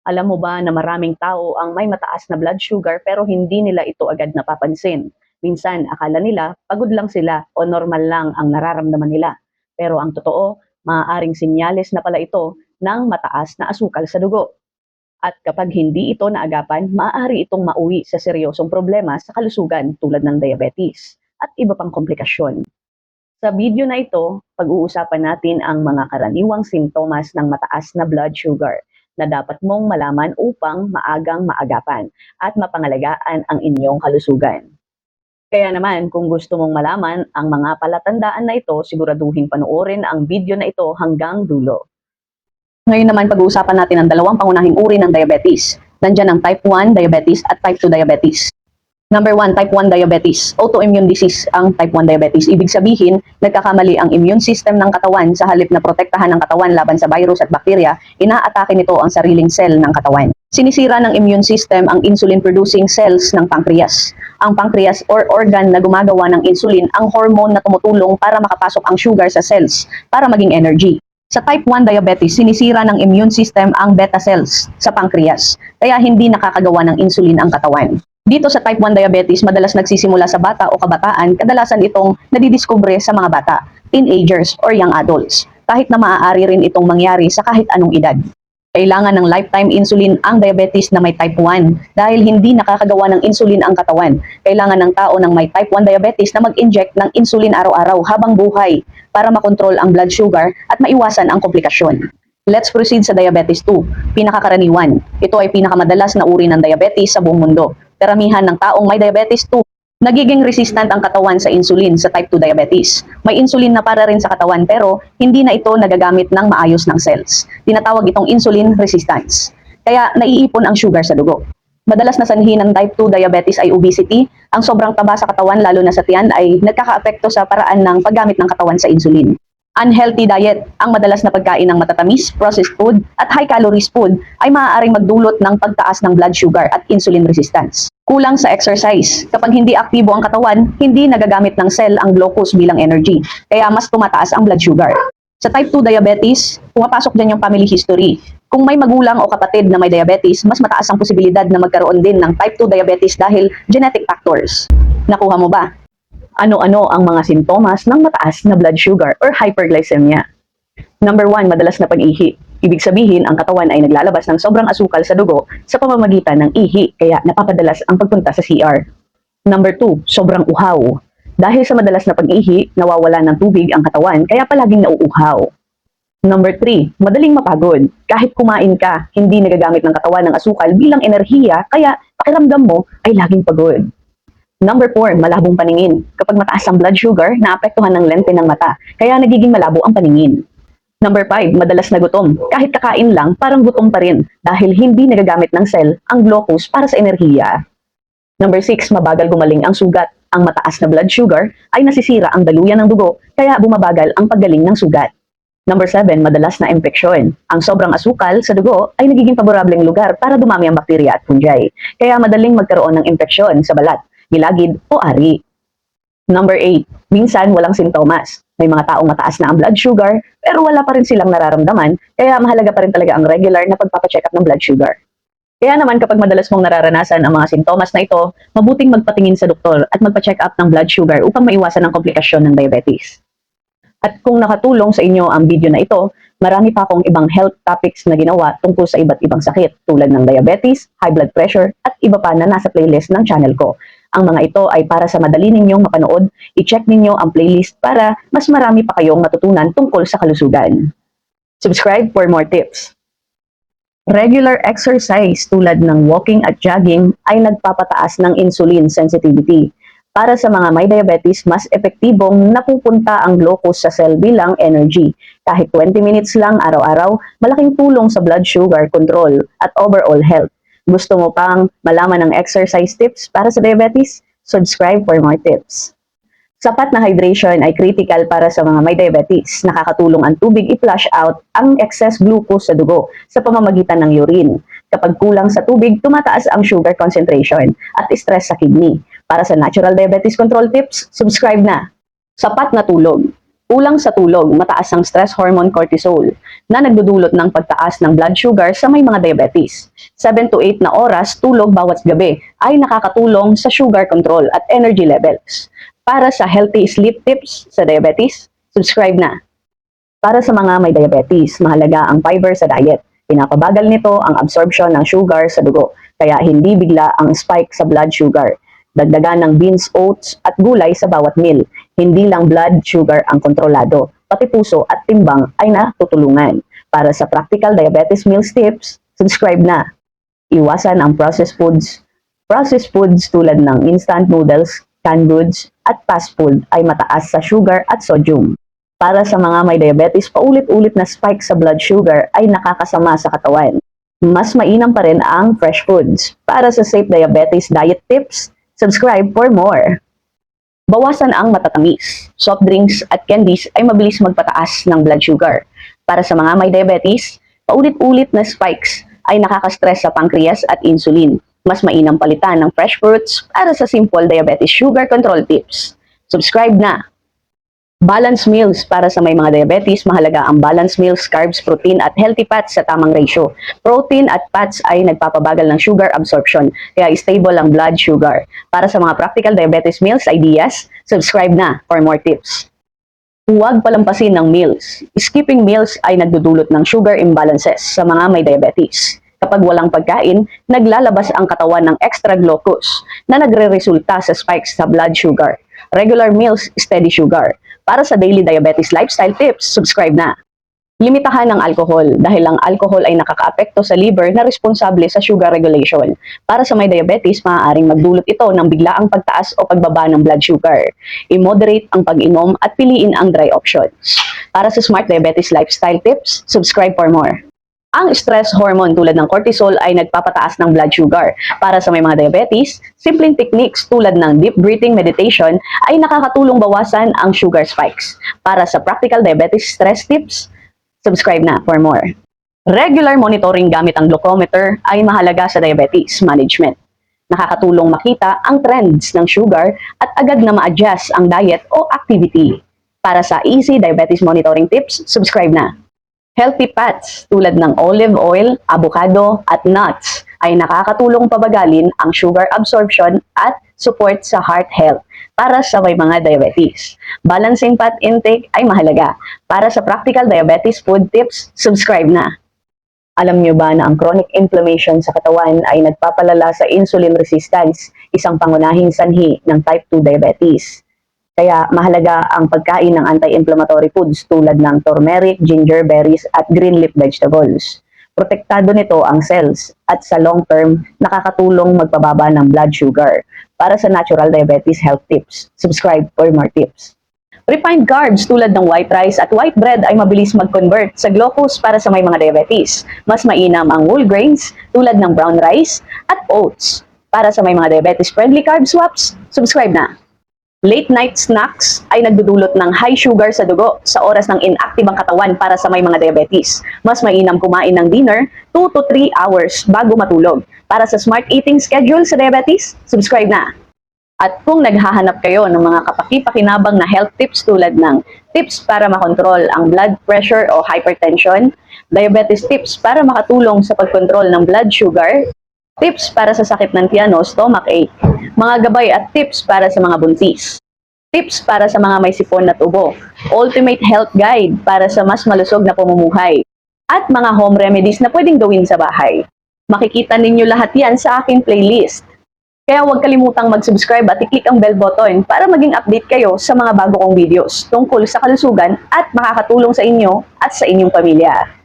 Alam mo ba na maraming tao ang may mataas na blood sugar pero hindi nila ito agad napapansin? Minsan, akala nila pagod lang sila o normal lang ang nararamdaman nila. Pero ang totoo, maaaring sinyales na pala ito ng mataas na asukal sa dugo. At kapag hindi ito naagapan, maaari itong mauwi sa seryosong problema sa kalusugan tulad ng diabetes at iba pang komplikasyon. Sa video na ito, pag-uusapan natin ang mga karaniwang sintomas ng mataas na blood sugar na dapat mong malaman upang maagang maagapan at mapangalagaan ang inyong kalusugan. Kaya naman, kung gusto mong malaman ang mga palatandaan na ito, siguraduhin panoorin ang video na ito hanggang dulo. Ngayon naman, pag-uusapan natin ang dalawang pangunahing uri ng diabetes. Nandyan ang type 1 diabetes at type 2 diabetes. Number 1, type 1 diabetes. Autoimmune disease ang type 1 diabetes. Ibig sabihin, nagkakamali ang immune system ng katawan sa halip na protektahan ng katawan laban sa virus at bakterya, inaatake nito ang sariling cell ng katawan. Sinisira ng immune system ang insulin-producing cells ng pancreas. Ang pancreas or organ na gumagawa ng insulin, ang hormone na tumutulong para makapasok ang sugar sa cells para maging energy. Sa type 1 diabetes, sinisira ng immune system ang beta cells sa pancreas, kaya hindi nakakagawa ng insulin ang katawan. Dito sa type 1 diabetes, madalas nagsisimula sa bata o kabataan, kadalasan itong nadidiskubre sa mga bata, teenagers or young adults, kahit na maaari rin itong mangyari sa kahit anong edad. Kailangan ng lifetime insulin ang diabetes na may type 1 dahil hindi nakakagawa ng insulin ang katawan. Kailangan ng tao ng may type 1 diabetes na mag-inject ng insulin araw-araw habang buhay para makontrol ang blood sugar at maiwasan ang komplikasyon. Let's proceed sa diabetes 2, pinakakaraniwan. Ito ay pinakamadalas na uri ng diabetes sa buong mundo. Karamihan ng taong may diabetes 2, nagiging resistant ang katawan sa insulin sa type 2 diabetes. May insulin na para rin sa katawan pero hindi na ito nagagamit ng maayos ng cells. Tinatawag itong insulin resistance. Kaya naiipon ang sugar sa dugo. Madalas na sanhi ng type 2 diabetes ay obesity. Ang sobrang taba sa katawan lalo na sa tiyan ay nagkakaapekto sa paraan ng paggamit ng katawan sa insulin. Unhealthy diet, ang madalas na pagkain ng matatamis, processed food, at high calories food ay maaaring magdulot ng pagtaas ng blood sugar at insulin resistance. Kulang sa exercise. Kapag hindi aktibo ang katawan, hindi nagagamit ng cell ang glucose bilang energy, kaya mas tumataas ang blood sugar. Sa type 2 diabetes, pumapasok dyan yung family history. Kung may magulang o kapatid na may diabetes, mas mataas ang posibilidad na magkaroon din ng type 2 diabetes dahil genetic factors. Nakuha mo ba? Ano-ano ang mga sintomas ng mataas na blood sugar or hyperglycemia? Number 1, madalas na pag-ihi. Ibig sabihin, ang katawan ay naglalabas ng sobrang asukal sa dugo sa pamamagitan ng ihi, kaya napapadalas ang pagpunta sa CR. Number 2, sobrang uhaw. Dahil sa madalas na pag-ihi, nawawala ng tubig ang katawan, kaya palaging nauuhaw. Number 3, madaling mapagod. Kahit kumain ka, hindi nagagamit ng katawan ng asukal bilang enerhiya, kaya pakiramdam mo ay laging pagod. Number 4, malabong paningin. Kapag mataas ang blood sugar, naapektuhan ng lente ng mata, kaya nagiging malabo ang paningin. Number 5, madalas na gutom. Kahit kakain lang, parang gutom pa rin dahil hindi nagagamit ng cell ang glucose para sa enerhiya. Number 6, mabagal gumaling ang sugat. Ang mataas na blood sugar ay nasisira ang daluyan ng dugo, kaya bumabagal ang paggaling ng sugat. Number 7, madalas na impeksyon. Ang sobrang asukal sa dugo ay nagiging paborableng lugar para dumami ang bakterya at fungi, kaya madaling magkaroon ng impeksyon sa balat, gilagid o ari. Number 8, minsan walang sintomas. May mga taong mataas na ang blood sugar pero wala pa rin silang nararamdaman, kaya mahalaga pa rin talaga ang regular na pagpapacheck up ng blood sugar. Kaya naman kapag madalas mong nararanasan ang mga sintomas na ito, mabuting magpatingin sa doktor at magpacheck up ng blood sugar upang maiwasan ang komplikasyon ng diabetes. At kung nakatulong sa inyo ang video na ito, marami pa akong ibang health topics na ginawa tungkol sa iba't ibang sakit tulad ng diabetes, high blood pressure at iba pa na nasa playlist ng channel ko. Ang mga ito ay para sa madali ninyong mapanood. I-check ninyo ang playlist para mas marami pa kayong matutunan tungkol sa kalusugan. Subscribe for more tips. Regular exercise tulad ng walking at jogging ay nagpapataas ng insulin sensitivity. Para sa mga may diabetes, mas epektibong napupunta ang glucose sa cell bilang energy. Kahit 20 minutes lang araw-araw, malaking tulong sa blood sugar control at overall health. Gusto mo pang malaman ng exercise tips para sa diabetes? Subscribe for more tips. Sapat na hydration ay critical para sa mga may diabetes. Nakakatulong ang tubig i-flush out ang excess glucose sa dugo sa pamamagitan ng urine. Kapag kulang sa tubig, tumataas ang sugar concentration at stress sa kidney. Para sa natural diabetes control tips, subscribe na. Sapat na tulog. Kulang sa tulog, mataas ang stress hormone cortisol na nagdudulot ng pagtaas ng blood sugar sa may mga diabetes. 7 to 8 na oras tulog bawat gabi ay nakakatulong sa sugar control at energy levels. Para sa healthy sleep tips sa diabetes, subscribe na. Para sa mga may diabetes, mahalaga ang fiber sa diet. Pinapabagal nito ang absorption ng sugar sa dugo, kaya hindi bigla ang spike sa blood sugar. Dagdagan ng beans, oats at gulay sa bawat meal. Hindi lang blood sugar ang kontrolado, pati puso at timbang ay natutulungan. Para sa practical diabetes meals tips, subscribe na. Iwasan ang processed foods. Processed foods tulad ng instant noodles, canned goods at fast food ay mataas sa sugar at sodium. Para sa mga may diabetes, paulit-ulit na spike sa blood sugar ay nakakasama sa katawan. Mas mainam pa rin ang fresh foods. Para sa safe diabetes diet tips, subscribe for more. Bawasan ang matatamis. Soft drinks at candies ay mabilis magpataas ng blood sugar. Para sa mga may diabetes, paulit-ulit na spikes ay nakakastress sa pancreas at insulin. Mas mainam palitan ng fresh fruits para sa simple diabetes sugar control tips. Subscribe na! Balanced meals. Para sa may mga diabetes, mahalaga ang balanced meals, carbs, protein at healthy fats sa tamang ratio. Protein at fats ay nagpapabagal ng sugar absorption, kaya stable ang blood sugar. Para sa mga practical diabetes meals ideas, subscribe na for more tips. Huwag palampasin ng meals. Skipping meals ay nagdudulot ng sugar imbalances sa mga may diabetes. Kapag walang pagkain, naglalabas ang katawan ng extra glucose na nagre-resulta sa spikes sa blood sugar. Regular meals, steady sugar. Para sa daily diabetes lifestyle tips, subscribe na. Limitahan ng alcohol dahil ang alcohol ay nakakaapekto sa liver na responsable sa sugar regulation. Para sa may diabetes, maaaring magdulot ito ng biglaang pagtaas o pagbaba ng blood sugar. I-moderate ang pag-inom at piliin ang dry options. Para sa smart diabetes lifestyle tips, subscribe for more. Ang stress hormone tulad ng cortisol ay nagpapataas ng blood sugar. Para sa may mga diabetes, simpleng techniques tulad ng deep breathing meditation ay nakakatulong bawasan ang sugar spikes. Para sa practical diabetes stress tips, subscribe na for more. Regular monitoring gamit ang glucometer ay mahalaga sa diabetes management. Nakakatulong makita ang trends ng sugar at agad na ma-adjust ang diet o activity. Para sa easy diabetes monitoring tips, subscribe na. Healthy fats tulad ng olive oil, avocado at nuts ay nakakatulong pabagalin ang sugar absorption at support sa heart health para sa may mga diabetes. Balancing fat intake ay mahalaga. Para sa practical diabetes food tips, subscribe na. Alam nyo ba na ang chronic inflammation sa katawan ay nagpapalala sa insulin resistance, isang pangunahing sanhi ng type 2 diabetes? Kaya mahalaga ang pagkain ng anti-inflammatory foods tulad ng turmeric, ginger, berries at green leaf vegetables. Protektado nito ang cells at sa long term, nakakatulong magpababa ng blood sugar. Para sa natural diabetes health tips, subscribe for more tips. Refined carbs tulad ng white rice at white bread ay mabilis mag-convert sa glucose para sa may mga diabetes. Mas mainam ang whole grains tulad ng brown rice at oats. Para sa may mga diabetes-friendly carb swaps, subscribe na. Late night snacks ay nagdudulot ng high sugar sa dugo sa oras ng inactive ang katawan para sa may mga diabetes. Mas mainam kumain ng dinner 2 to 3 hours bago matulog. Para sa smart eating schedule sa diabetes, subscribe na. At kung naghahanap kayo ng mga kapaki-pakinabang na health tips tulad ng tips para makontrol ang blood pressure o hypertension, diabetes tips para makatulong sa pagkontrol ng blood sugar, tips para sa sakit ng tiyan o stomach ache, mga gabay at tips para sa mga buntis, tips para sa mga may sipon at ubo, ultimate health guide para sa mas malusog na pamumuhay, at mga home remedies na pwedeng gawin sa bahay. Makikita ninyo lahat yan sa aking playlist. Kaya huwag kalimutang mag-subscribe at i-click ang bell button para maging update kayo sa mga bago kong videos tungkol sa kalusugan at makakatulong sa inyo at sa inyong pamilya.